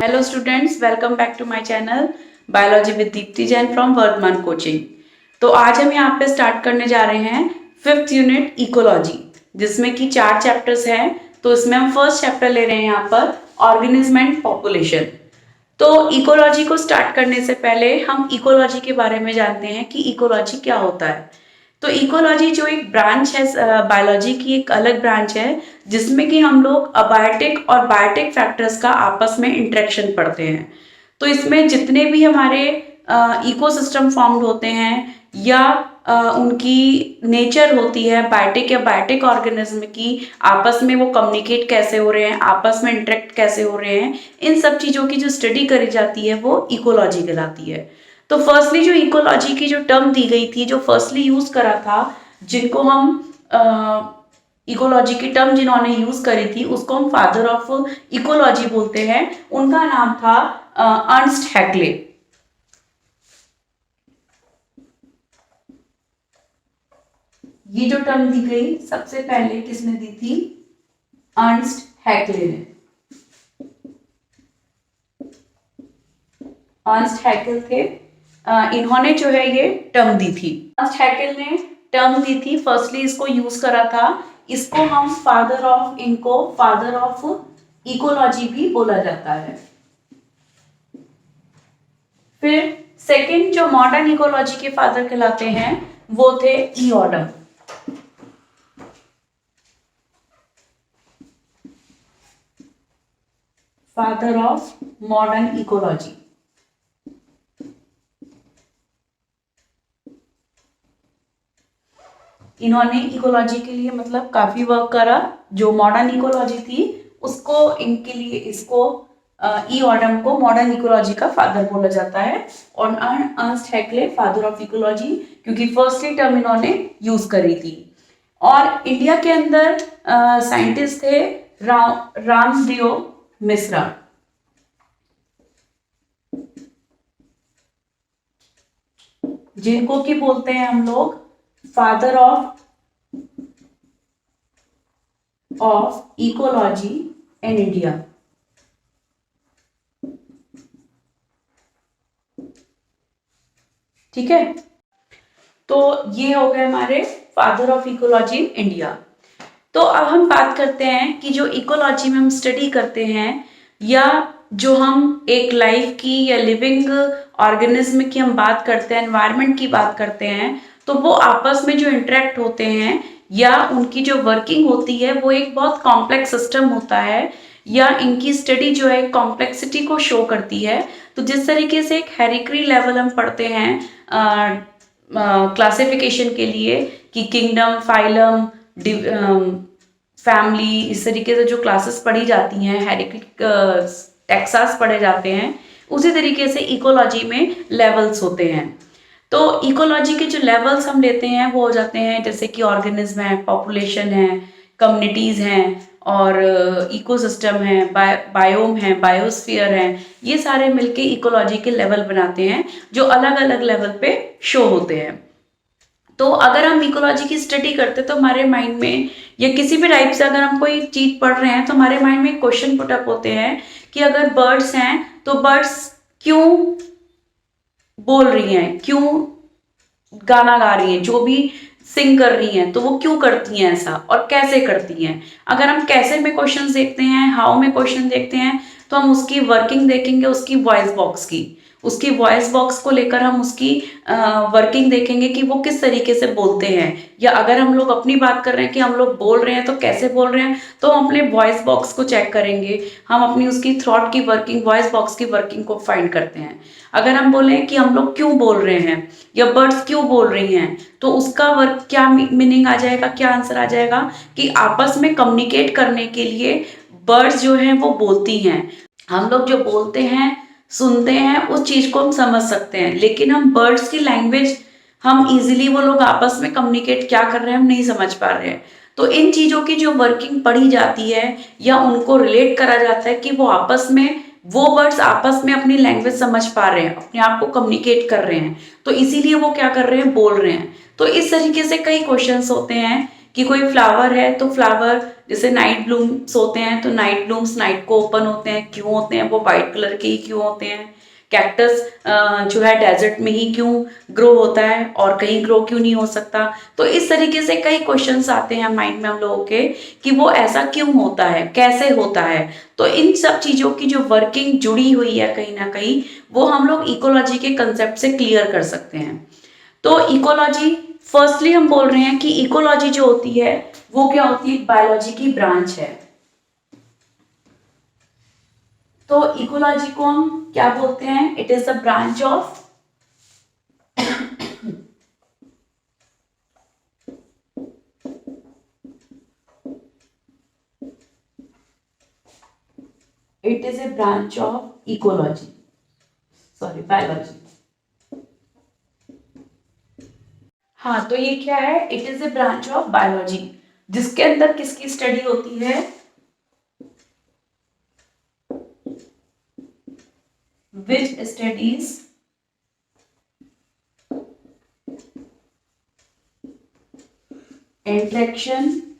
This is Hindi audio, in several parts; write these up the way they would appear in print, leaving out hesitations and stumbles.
Hello students, welcome back to my channel Biology with Deepti Jain from Vardhaman coaching. तो आज हम यहाँ पे स्टार्ट करने जा रहे हैं 5th यूनिट इकोलॉजी, जिसमें कि 4 चैप्टर्स हैं। तो इसमें हम फर्स्ट चैप्टर ले रहे हैं यहाँ पर ऑर्गेनिज्म एंड पॉपुलेशन। तो इकोलॉजी को स्टार्ट करने से पहले हम इकोलॉजी के बारे में जानते हैं कि इकोलॉजी क्या होता है। तो इकोलॉजी जो एक ब्रांच है, बायोलॉजी की एक अलग ब्रांच है, जिसमें कि हम लोग अबायोटिक और बायोटिक फैक्टर्स का आपस में इंटरेक्शन पढ़ते हैं। तो इसमें जितने भी हमारे इकोसिस्टम फॉर्म्ड होते हैं या उनकी नेचर होती है, बायोटिक या बायोटिक ऑर्गेनिज्म की आपस में वो कम्युनिकेट कैसे हो रहे हैं, आपस में इंटरेक्ट कैसे हो रहे हैं, इन सब चीज़ों की जो स्टडी करी जाती है वो इकोलॉजी कहलाती है। तो फर्स्टली जो इकोलॉजी की जो टर्म दी गई थी, जो फर्स्टली यूज करा था, जिनको हम इकोलॉजी की टर्म जिन्होंने यूज करी थी उसको हम फादर ऑफ इकोलॉजी बोलते हैं। उनका नाम था अर्नस्ट हैक्ले। ये जो टर्म दी गई सबसे पहले किसने दी थी? अर्नस्ट हैक्ले ने। अर्नस्ट हैकेल थे, इन्होंने जो है ये टर्म दी थी। अर्नस्ट हैकेल ने टर्म दी थी, फर्स्टली इसको यूज करा था। इसको हम फादर ऑफ इकोलॉजी भी बोला जाता है। फिर सेकंड जो मॉडर्न इकोलॉजी के फादर कहलाते हैं वो थे Odum. Father of modern ecology. इन्होंने इकोलॉजी के लिए मतलब काफी वर्क करा। जो मॉडर्न इकोलॉजी थी उसको इनके लिए इसको ईओडम को मॉडर्न इकोलॉजी का फादर बोला जाता है, और अर्नस्ट हैक्ले फादर ऑफ इकोलॉजी, क्योंकि फर्स्टली टर्म इन्होंने यूज करी थी। और इंडिया के अंदर साइंटिस्ट थे रामदेव मिश्रा। जिनको कि बोलते हैं हम लोग father of ecology in India. ठीक है, तो ये हो गए हमारे father of ecology in India. तो अब हम बात करते हैं कि जो इकोलॉजी में हम स्टडी करते हैं, या जो हम एक लाइफ की या लिविंग ऑर्गेनिज्म की हम बात करते हैं, एनवायरनमेंट की बात करते हैं, तो वो आपस में जो इंटरेक्ट होते हैं या उनकी जो वर्किंग होती है वो एक बहुत कॉम्प्लेक्स सिस्टम होता है, या इनकी स्टडी जो है कॉम्प्लेक्सिटी को शो करती है। तो जिस तरीके से एक हेरिक्री लेवल हम पढ़ते हैं क्लासिफिकेशन के लिए कि किंगडम, फाइलम, फैमिली, इस तरीके से जो क्लासेस पढ़ी जाती हैं, हेरिक्री टेक्सास पढ़े जाते हैं, उसी तरीके से इकोलॉजी में लेवल्स होते हैं। तो इकोलॉजी के जो लेवल्स हम लेते हैं वो हो जाते हैं जैसे कि ऑर्गेनिज्म है, पॉपुलेशन है, कम्युनिटीज हैं, और इकोसिस्टम है, बायोम है, बायोस्फीयर है। ये सारे मिलके इकोलॉजी के लेवल बनाते हैं जो अलग अलग लेवल पे शो होते हैं। तो अगर हम इकोलॉजी की स्टडी करते हैं तो हमारे माइंड में, या किसी भी टाइप से अगर हम कोई चीज पढ़ रहे हैं, तो हमारे माइंड में क्वेश्चन पुट अप होते हैं कि अगर बर्ड्स हैं तो बर्ड्स क्यों बोल रही हैं, क्यों गाना गा रही हैं, जो भी सिंग कर रही हैं, तो वो क्यों करती हैं ऐसा और कैसे करती हैं। अगर हम कैसे में क्वेश्चन देखते हैं, हाउ में क्वेश्चन देखते हैं, तो हम उसकी वर्किंग देखेंगे, उसकी वॉइस बॉक्स की, उसकी वॉइस बॉक्स को लेकर हम उसकी वर्किंग देखेंगे कि वो किस तरीके से बोलते हैं। या अगर हम लोग अपनी बात कर रहे हैं कि हम लोग बोल रहे हैं तो कैसे बोल रहे हैं, तो हम अपने वॉइस बॉक्स को चेक करेंगे, हम अपनी उसकी थ्रॉट की वर्किंग, वॉइस बॉक्स की वर्किंग को फाइंड करते हैं। अगर हम बोलें कि हम लोग क्यों बोल रहे हैं या बर्ड्स क्यों बोल रही हैं, तो उसका वर्क क्या मीनिंग आ जाएगा, क्या आंसर आ जाएगा कि आपस में कम्युनिकेट करने के लिए बर्ड्स जो हैं वो बोलती हैं। हम लोग जो बोलते हैं, सुनते हैं, उस चीज को हम समझ सकते हैं, लेकिन हम बर्ड्स की लैंग्वेज हम इजीली, वो लोग आपस में कम्युनिकेट क्या कर रहे हैं हम नहीं समझ पा रहे हैं। तो इन चीजों की जो वर्किंग पढ़ी जाती है या उनको रिलेट करा जाता है कि वो आपस में, वो बर्ड्स आपस में अपनी लैंग्वेज समझ पा रहे हैं, अपने आप को कम्युनिकेट कर रहे हैं, तो इसीलिए वो क्या कर रहे हैं, बोल रहे हैं। तो इस तरीके से कई क्वेश्चंस होते हैं कि कोई फ्लावर है तो फ्लावर जैसे नाइट ब्लूम्स होते हैं तो नाइट ब्लूम्स नाइट को ओपन होते हैं, क्यों होते हैं? वो वाइट कलर के ही क्यों होते हैं? कैक्टस जो है डेजर्ट में ही क्यों ग्रो होता है और कहीं ग्रो क्यों नहीं हो सकता? तो इस तरीके से कई क्वेश्चंस आते हैं माइंड में हम लोगों के कि वो ऐसा क्यों होता है, कैसे होता है। तो इन सब चीजों की जो वर्किंग जुड़ी हुई है कहीं ना कहीं, वो हम लोग इकोलॉजी के कंसेप्ट से क्लियर कर सकते हैं। तो इकोलॉजी, फर्स्टली हम बोल रहे हैं कि इकोलॉजी जो होती है वो क्या होती है? बायोलॉजी की ब्रांच है। तो इकोलॉजी को हम क्या बोलते हैं? It is the branch of it is a branch of ecology, sorry biology. हाँ, तो ये क्या है? It is a branch of biology, जिसके अंदर किसकी स्टडी होती है? Which studies interaction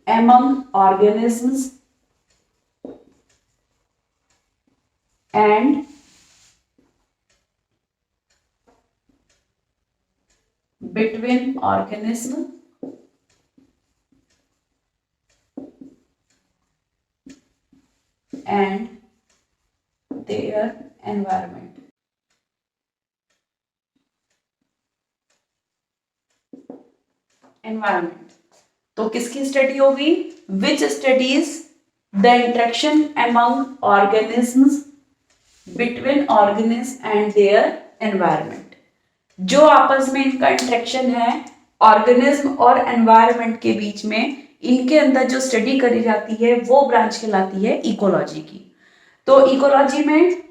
among organisms and between organism and their environment। Environment, तो किसकी स्टडी होगी? Which studies the interaction among organisms between organism and their environment. जो आपस में इनका इंटरेक्शन है ऑर्गेनिज्म और एनवायरमेंट के बीच में, इनके अंदर जो स्टडी करी जाती है वो ब्रांच कहलाती है इकोलॉजी की। तो इकोलॉजी में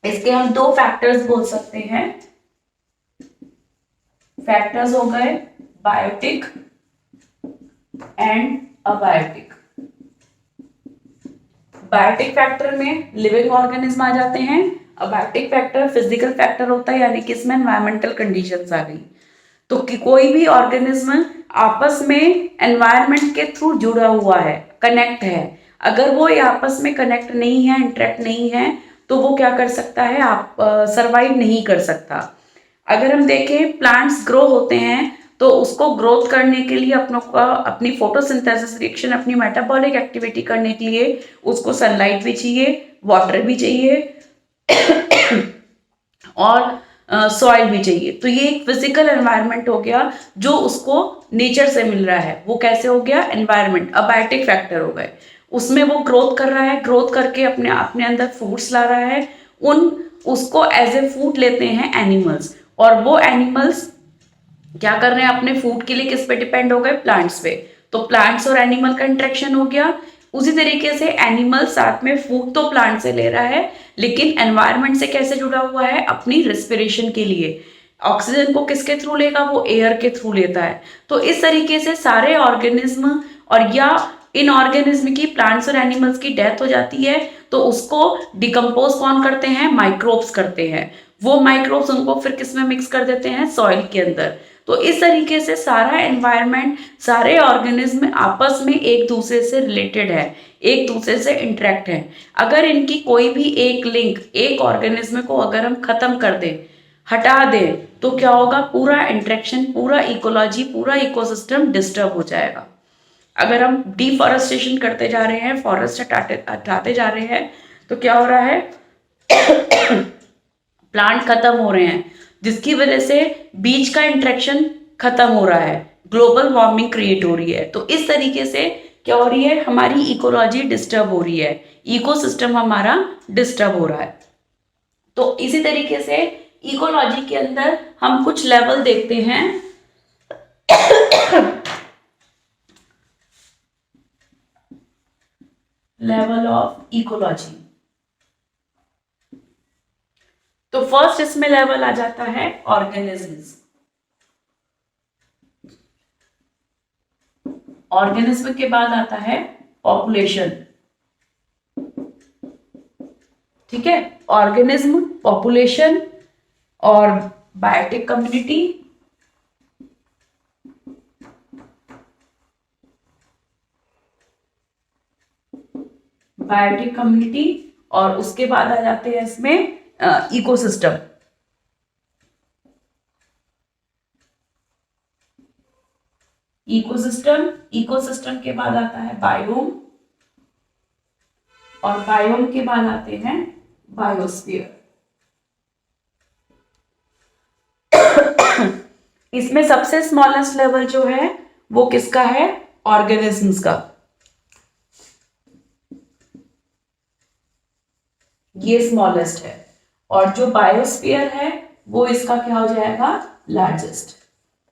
इसके हम दो फैक्टर्स बोल सकते हैं। फैक्टर्स हो गए biotic and abiotic. Biotic factor में लिविंग ऑर्गेनिज्म आ जाते हैं। अबायोटिक फैक्टर फिजिकल फैक्टर होता है, यानी कि इसमें एनवायरमेंटल कंडीशंस आ गई। तो कि कोई भी ऑर्गेनिज्म आपस में एनवायरनमेंट के थ्रू जुड़ा हुआ है, कनेक्ट है। अगर वो आपस में कनेक्ट नहीं है, इंटरेक्ट नहीं है, तो वो क्या कर सकता है? आप सरवाइव नहीं कर सकता। अगर हम देखें प्लांट्स ग्रो होते हैं तो उसको ग्रोथ करने के लिए अपनों का अपनी फोटोसिंथेसिस रिएक्शन, अपनी मेटाबॉलिक एक्टिविटी करने के लिए उसको सनलाइट भी चाहिए, वाटर भी चाहिए और सॉइल भी चाहिए। तो ये एक फिजिकल एनवायरनमेंट हो गया जो उसको नेचर से मिल रहा है। वो कैसे हो गया? एनवायरनमेंट, अबायोटिक फैक्टर हो गए। उसमें वो ग्रोथ कर रहा है, ग्रोथ करके अपने अपने अंदर फूड्स ला रहा है। उसको एज ए फूड लेते हैं एनिमल्स, और वो एनिमल्स क्या कर रहे हैं? अपने फूड के लिए किस पे डिपेंड हो गए? प्लांट्स पे। तो प्लांट्स और एनिमल का इंटरेक्शन हो गया। उसी तरीके से एनिमल साथ में फूड तो प्लांट से ले रहा है, लेकिन एनवायरनमेंट से कैसे जुड़ा हुआ है? अपनी रेस्पिरेशन के लिए। ऑक्सीजन को किसके थ्रू लेगा? वो एयर के थ्रू लेता है। तो इस तरीके से सारे ऑर्गेनिज्म, और या इन ऑर्गेनिज्म की, प्लांट्स और एनिमल्स की डेथ हो जाती है तो उसको डिकम्पोज कौन करते हैं? माइक्रोब्स करते हैं। वो माइक्रोब्स उनको फिर किस में मिक्स कर देते हैं? सॉइल के अंदर। तो इस तरीके से सारा एनवायरनमेंट, सारे ऑर्गेनिज्म आपस में एक दूसरे से रिलेटेड है, एक दूसरे से इंटरेक्ट है। अगर इनकी कोई भी एक लिंक, एक ऑर्गेनिज्म को अगर हम खत्म कर दें, हटा दें, तो क्या होगा? पूरा इंटरेक्शन, पूरा इकोलॉजी, पूरा इकोसिस्टम डिस्टर्ब हो जाएगा। अगर हम डिफॉरेस्टेशन करते जा रहे हैं, फॉरेस्ट हटाते जा रहे हैं, तो क्या हो रहा है? प्लांट खत्म हो रहे हैं, जिसकी वजह से बीच का इंटरेक्शन खत्म हो रहा है, ग्लोबल वार्मिंग क्रिएट हो रही है। तो इस तरीके से क्या हो रही है? हमारी इकोलॉजी डिस्टर्ब हो रही है, इकोसिस्टम हमारा डिस्टर्ब हो रहा है। तो इसी तरीके से इकोलॉजी के अंदर हम कुछ लेवल देखते हैं। Level of ecology. तो फर्स्ट इसमें लेवल आ जाता है ऑर्गेनिजम्स। ऑर्गेनिज्म के बाद आता है पॉपुलेशन। ठीक है, ऑर्गेनिज्म, पॉपुलेशन और बायोटिक कम्युनिटी, बायोटिक कम्युनिटी, और उसके बाद आ जाते हैं इसमें इकोसिस्टम। इकोसिस्टम के बाद आता है बायोम, और बायोम के बाद आते हैं बायोस्फीयर। इसमें सबसे स्मॉलेस्ट लेवल जो है वो किसका है? ऑर्गेनिजम्स का। ये स्मॉलेस्ट है, और जो बायोस्फीयर है वो इसका क्या हो जाएगा? लार्जेस्ट।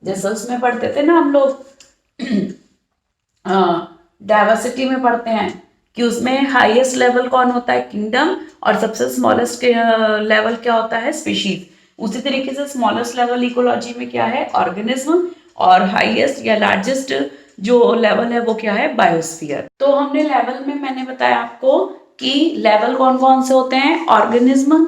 जैसे उसमें पढ़ते थे ना हम लोग डाइवर्सिटी में पढ़ते हैं कि उसमें हाईएस्ट लेवल कौन होता है? किंगडम, और सबसे स्मॉलेस्ट लेवल क्या होता है? स्पीशीज। उसी तरीके से स्मॉलेस्ट लेवल इकोलॉजी में क्या है? ऑर्गेनिज्म, और हाईएस्ट या लार्जेस्ट जो लेवल है वो क्या है? बायोस्फीयर। तो हमने लेवल में मैंने बताया आपको कि लेवल कौन कौन से होते हैं? Organism,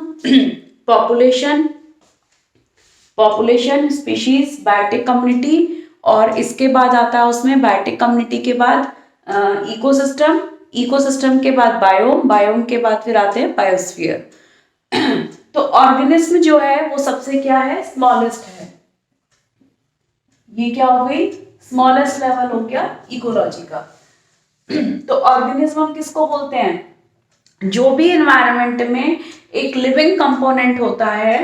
population, species, biotic community, और इसके बाद आता है उसमें बायोटिक कम्युनिटी के बाद इकोसिस्टम के बाद बायोम के बाद फिर आते हैं बायोस्फीयर। तो ऑर्गेनिज्म जो है वो सबसे क्या है? स्मॉलेस्ट है। ये क्या हो गई? स्मॉलेस्ट लेवल हो गया इकोलॉजी का। तो ऑर्गेनिज्म हम किसको बोलते हैं? जो भी एनवायरनमेंट में एक लिविंग कंपोनेंट होता है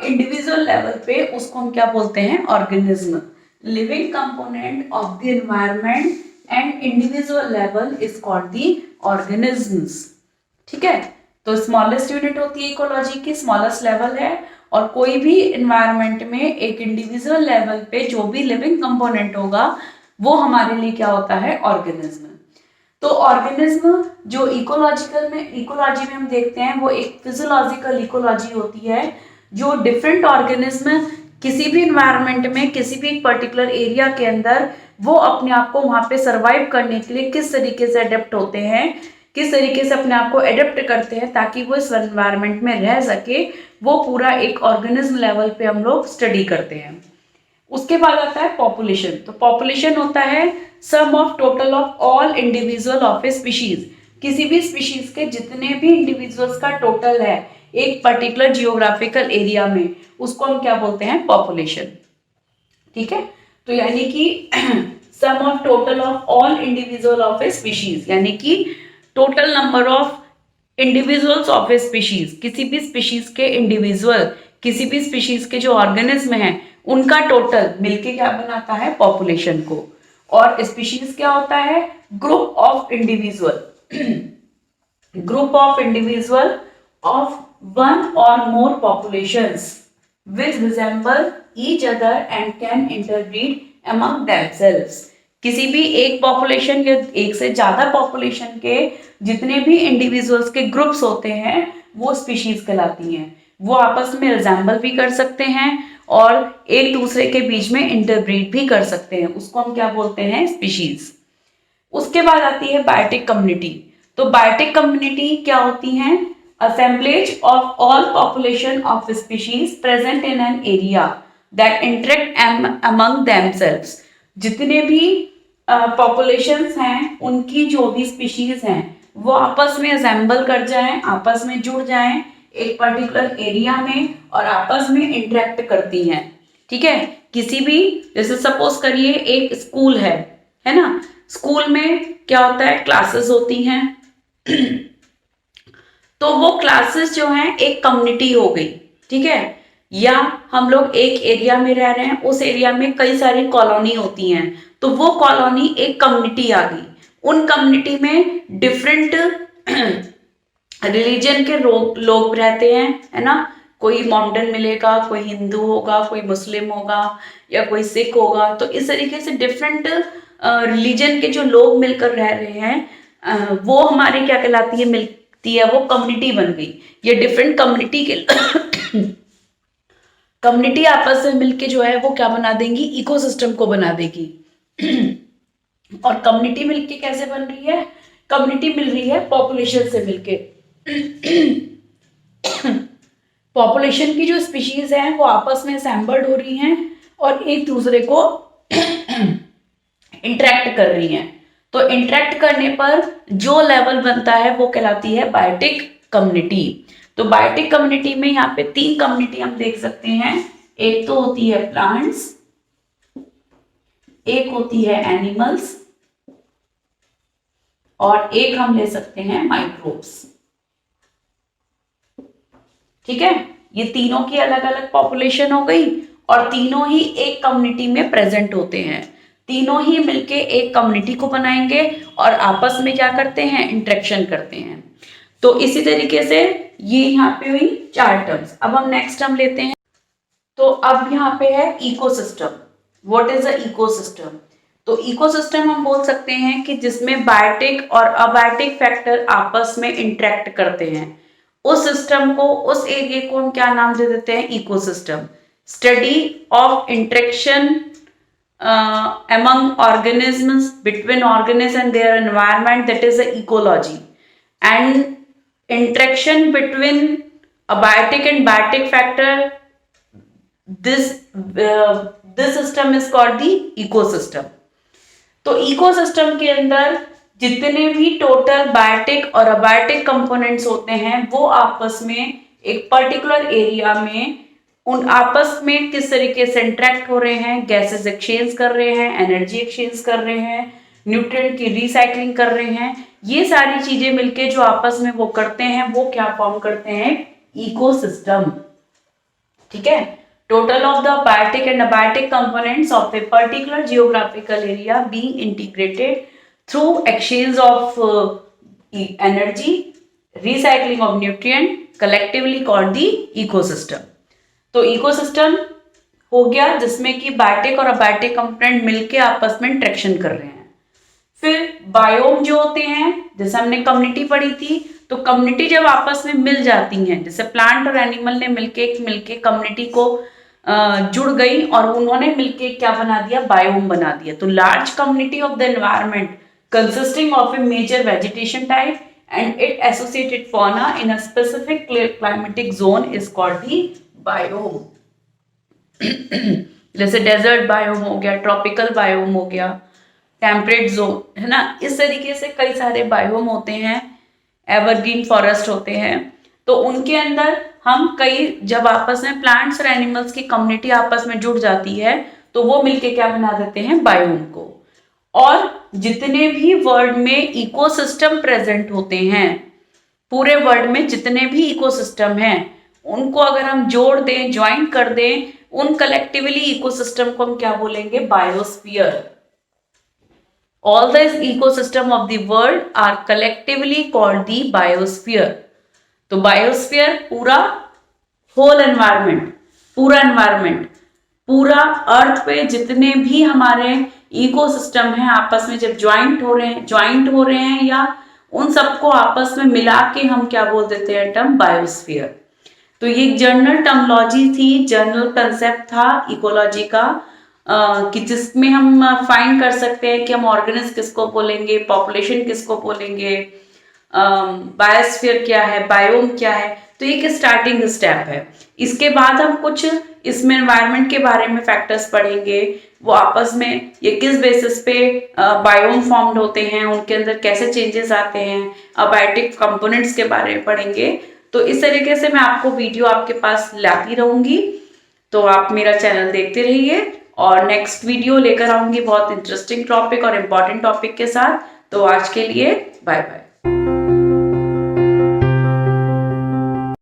इंडिविजुअल लेवल पे, उसको हम क्या बोलते हैं? Organism. Living component of the environment and individual level is called the organisms. ठीक है, तो स्मॉलेस्ट यूनिट होती है इकोलॉजी की, स्मॉलेस्ट लेवल है, और कोई भी एनवायरनमेंट में एक इंडिविजुअल लेवल पे जो भी लिविंग कंपोनेंट होगा वो हमारे लिए क्या होता है? ऑर्गेनिज्म। तो ऑर्गेनिज्म जो इकोलॉजी में हम देखते हैं वो एक फिजियोलॉजिकल इकोलॉजी होती है, जो डिफरेंट ऑर्गेनिज्म किसी भी एनवायरनमेंट में किसी भी पर्टिकुलर एरिया के अंदर वो अपने आप को वहां पे सरवाइव करने के लिए किस तरीके से अडेप्ट होते हैं, किस तरीके से अपने आप को एडेप्ट करते हैं ताकि वो इस एनवायरनमेंट में रह सके, वो पूरा एक ऑर्गेनिज्म लेवल पे हम लोग स्टडी करते हैं। उसके बाद आता है पॉपुलेशन। तो पॉपुलेशन होता है sum of total of all individual of a species. किसी भी स्पीशीज के जितने भी इंडिविजुअल्स का टोटल है एक पर्टिकुलर जियोग्राफिकल एरिया में, उसको हम क्या बोलते हैं? पॉपुलेशन। ठीक है, तो यानी कि sum of total of all individual of a species, यानी कि total number of individuals of a species, किसी भी स्पीशीज के इंडिविजुअल, किसी भी स्पीशीज के जो ऑर्गेनिज्म हैं उनका टोटल मिलके क्या बनाता है? पॉपुलेशन को। और स्पीशीज क्या होता है? Group of individual of one और मोर populations which resemble each other and can interbreed among themselves। किसी भी एक पॉपुलेशन या एक से ज्यादा पॉपुलेशन के जितने भी इंडिविजुअल्स के ग्रुप्स होते हैं वो स्पीशीज कहलाती हैं। वो आपस में रिजेंबल भी कर सकते हैं और एक दूसरे के बीच में इंटरब्रीड भी कर सकते हैं, उसको हम क्या बोलते हैं? स्पीशीज। उसके बाद आती है बायोटिक कम्युनिटी। तो बायोटिक कम्युनिटी क्या होती हैं? assemblage of all population of species present in an area that interact among themselves। जितने भी populations हैं उनकी जो भी species हैं वो आपस में assemble कर जाएं, आपस में जुड़ जाएं एक पर्टिकुलर एरिया में और आपस में इंटरेक्ट करती हैं। ठीक है, किसी भी, जैसे सपोज करिए एक स्कूल है ना, स्कूल में क्या होता है? क्लासेस होती हैं तो वो क्लासेस जो हैं एक कम्युनिटी हो गई। ठीक है, या हम लोग एक एरिया में रह रहे हैं, उस एरिया में कई सारी कॉलोनी होती हैं तो वो कॉलोनी एक कम्युनिटी आ गई। उन कम्युनिटी में डिफरेंट रिलीजन के लोग रहते हैं, है ना। कोई मॉडर्न मिलेगा, कोई हिंदू होगा, कोई मुस्लिम होगा या कोई सिख होगा। तो इस तरीके से डिफरेंट रिलीजन के जो लोग मिलकर रह रहे हैं वो हमारे क्या कहलाती है? है वो कम्युनिटी बन गई। ये डिफरेंट कम्युनिटी के कम्युनिटी आपस में मिलके जो है वो क्या बना देंगी? इकोसिस्टम को बना देगी। और कम्युनिटी मिलके कैसे बन रही है? कम्युनिटी मिल रही है पॉपुलेशन से मिलके। पॉपुलेशन की जो स्पीशीज हैं वो आपस में असेंबल्ड हो रही हैं और एक दूसरे को इंटरेक्ट कर रही हैं। तो इंटरेक्ट करने पर जो लेवल बनता है वो कहलाती है बायोटिक कम्युनिटी। तो बायोटिक कम्युनिटी में यहाँ पे 3 कम्युनिटी हम देख सकते हैं। एक तो होती है प्लांट्स, एक होती है एनिमल्स, और एक हम ले सकते हैं माइक्रोब्स। ठीक है, ये तीनों की अलग अलग पॉपुलेशन हो गई और तीनों ही एक कम्युनिटी में प्रेजेंट होते हैं। तीनों ही मिलके एक कम्युनिटी को बनाएंगे और आपस में क्या करते हैं, इंटरेक्शन करते हैं। तो इसी तरीके से ये यहाँ पे हुई 4 टर्म्स। अब हम नेक्स्ट टर्म लेते हैं। तो अब यहाँ पे है ecosystem. What is a ecosystem? तो इकोसिस्टम हम बोल सकते हैं कि जिसमें बायोटिक और अबायोटिक फैक्टर आपस में इंटरेक्ट करते हैं। उस सिस्टम को, उस एरिया को हम क्या नाम दे देते हैं, ecosystem. Study of interaction among organisms, between organisms and their environment, that is the ecology. And interaction between abiotic and biotic factor, this system is called the ecosystem. तो इकोसिस्टम के अंदर जितने भी टोटल बायोटिक और अबायोटिक कंपोनेंट्स होते हैं वो आपस में एक पर्टिकुलर एरिया में उन आपस में किस तरीके से इंटरेक्ट हो रहे हैं, गैसेस एक्सचेंज कर रहे हैं, एनर्जी एक्सचेंज कर रहे हैं, न्यूट्रिएंट की रिसाइकलिंग कर रहे हैं, ये सारी चीजें मिलके जो आपस में वो करते हैं वो क्या फॉर्म करते हैं, इकोसिस्टम। ठीक है, total of the biotic and abiotic components of a particular geographical area being integrated through exchange of energy, recycling of nutrient, collectively called the ecosystem. तो इकोसिस्टम हो गया जिसमें कि बायोटिक और अबायोटिक कंपोनेंट मिलके आपस में इंटरेक्शन कर रहे हैं। फिर बायोम जो होते हैं, जैसे हमने कम्युनिटी पढ़ी थी, तो कम्युनिटी जब आपस में मिल जाती हैं, जैसे प्लांट और एनिमल ने मिलके कम्युनिटी को जुड़ गई और उन्होंने मिलके क्या बना दिया, बायोम बना दिया। तो large community of the environment consisting of a major vegetation type and it associated fauna in a specific climatic zone is called the biome. जैसे डेजर्ट बायोम हो गया, ट्रॉपिकल बायोम हो गया, टेम्परेट जोन, है ना। इस तरीके से कई सारे बायोम होते हैं, एवरग्रीन फॉरेस्ट होते हैं। तो उनके अंदर हम कई, जब आपस में प्लांट्स और एनिमल्स की कम्युनिटी आपस में जुड़ जाती है तो वो मिलके क्या बना देते हैं, बायोम को। और जितने भी वर्ल्ड में इकोसिस्टम प्रेजेंट होते हैं, पूरे वर्ल्ड में जितने भी इकोसिस्टम हैं उनको अगर हम जोड़ दें, ज्वाइन कर दें, उन कलेक्टिवली इकोसिस्टम को हम क्या बोलेंगे, biosphere. All the ecosystem of the world are collectively called the biosphere. तो बायोस्फीयर पूरा होल एनवायरमेंट, पूरा अर्थ पे जितने भी हमारे इकोसिस्टम है आपस में जब ज्वाइंट हो रहे हैं या उन सबको आपस में मिला के हम क्या बोल देते हैं, टर्म बायोस्फीयर। तो ये एक जनरल टर्मोलॉजी थी, जनरल कंसेप्ट था इकोलॉजी का, कि जिसमें हम फाइंड कर सकते हैं कि हम ऑर्गेनिज्म किसको बोलेंगे, पॉपुलेशन किसको बोलेंगे, बायोस्फीयर क्या है, बायोम क्या है। तो एक स्टार्टिंग स्टेप है। इसके बाद हम कुछ इसमें एनवायरनमेंट के बारे में फैक्टर्स पढ़ेंगे, वो आपस में ये किस बेसिस पे बायोम फॉर्म्ड होते हैं, उनके अंदर कैसे चेंजेस आते हैं, अबायोटिक कंपोनेंट्स के बारे में पढ़ेंगे। तो इस तरीके से मैं आपको वीडियो आपके पास लाती रहूंगी, तो आप मेरा चैनल देखते रहिए और नेक्स्ट वीडियो लेकर आऊंगी बहुत इंटरेस्टिंग टॉपिक और इम्पोर्टेंट टॉपिक के साथ। तो आज के लिए बाय बाय।